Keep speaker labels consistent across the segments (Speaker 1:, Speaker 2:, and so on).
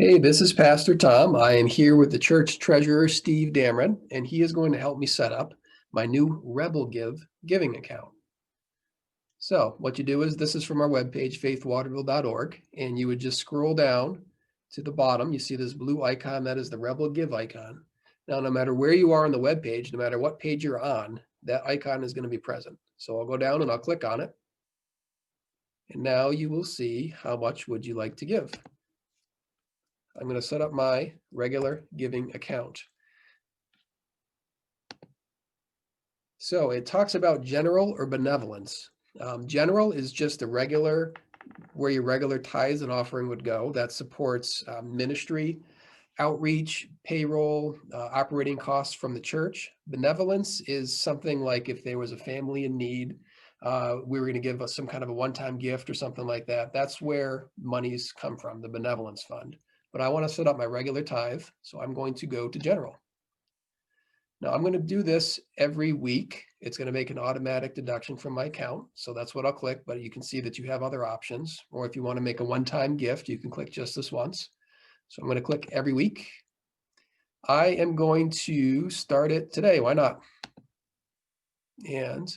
Speaker 1: Hey, this is Pastor Tom. I am here with the church treasurer, Steve Damron, and he is going to help me set up my new Rebel giving account. So what you do is, this is from our webpage, faithwaterville.org, and you would just scroll down to the bottom. You see this blue icon, that is the Rebel Give icon. Now, no matter where you are on the webpage, no matter what page you're on, that icon is going to be present. So I'll go down and I'll click on it. And now you will see how much would you like to give. I'm going to set up my regular giving account. So it talks about general or benevolence. General is just a regular, where your regular tithes and offering would go. That supports ministry, outreach, payroll, operating costs from the church. Benevolence is something like if there was a family in need, we were going to give us some kind of a one-time gift or something like that. That's where monies come from, the benevolence fund. But I want to set up my regular tithe, so I'm going to go to general. Now I'm going to do this every week. It's going to make an automatic deduction from my account. So that's what I'll click, but you can see that you have other options. Or if you want to make a one-time gift, you can click just this once. So I'm going to click every week. I am going to start it today. Why not? And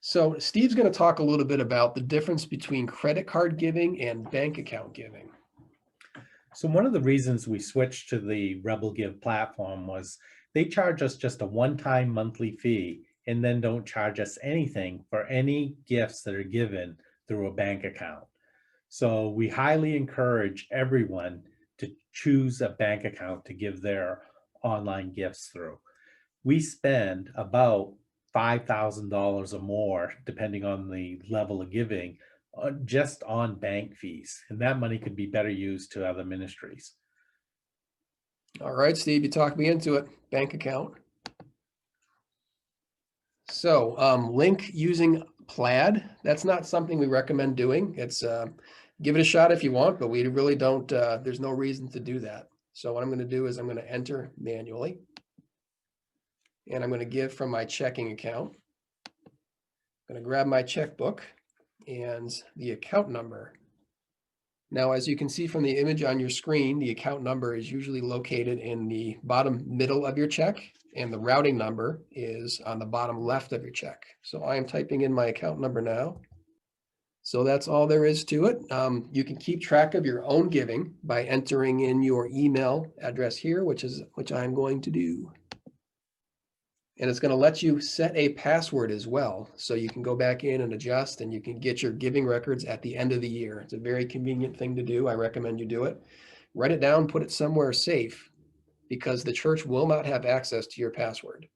Speaker 1: so Steve's going to talk a little bit about the difference between credit card giving and bank account giving.
Speaker 2: So one of the reasons we switched to the Rebel Give platform was they charge us just a one-time monthly fee and then don't charge us anything for any gifts that are given through a bank account. So we highly encourage everyone to choose a bank account to give their online gifts through. We spend about $5,000 or more, depending on the level of giving, just on bank fees, and that money could be better used to other ministries.
Speaker 1: All right, Steve, you talked me into it. Bank account. So link using Plaid, that's not something we recommend doing. It's give it a shot if you want, but we really don't, there's no reason to do that. So what I'm going to do is I'm going to enter manually, and I'm going to give from my checking account. I'm going to grab my checkbook and the account number. Now, as you can see from the image on your screen, the account number is usually located in the bottom middle of your check, and the routing number is on the bottom left of your check. So I am typing in my account number now. So that's all there is to it. You can keep track of your own giving by entering in your email address here, which I'm going to do. And it's going to let you set a password as well. So you can go back in and adjust, and you can get your giving records at the end of the year. It's a very convenient thing to do. I recommend you do it. Write it down, put it somewhere safe, because the church will not have access to your password.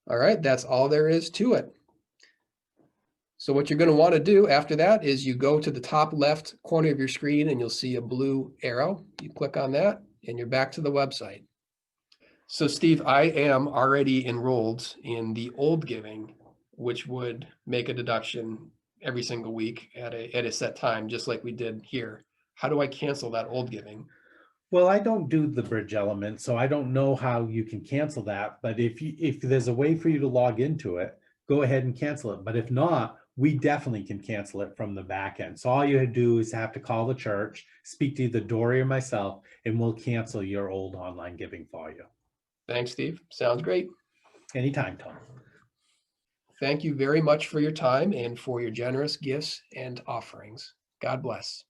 Speaker 1: All right, that's all there is to it. So what you're going to want to do after that is you go to the top left corner of your screen and you'll see a blue arrow. You click on that and you're back to the website. So Steve, I am already enrolled in the old giving, which would make a deduction every single week at a set time, just like we did here. How do I cancel that old giving?
Speaker 2: Well, I don't do the bridge element, so I don't know how you can cancel that. But if there's a way for you to log into it, go ahead and cancel it. But if not, we definitely can cancel it from the back end. So all you do is have to call the church, speak to either Dory or myself, and we'll cancel your old online giving for you.
Speaker 1: Thanks, Steve. Sounds great.
Speaker 2: Anytime, Tom.
Speaker 1: Thank you very much for your time and for your generous gifts and offerings. God bless.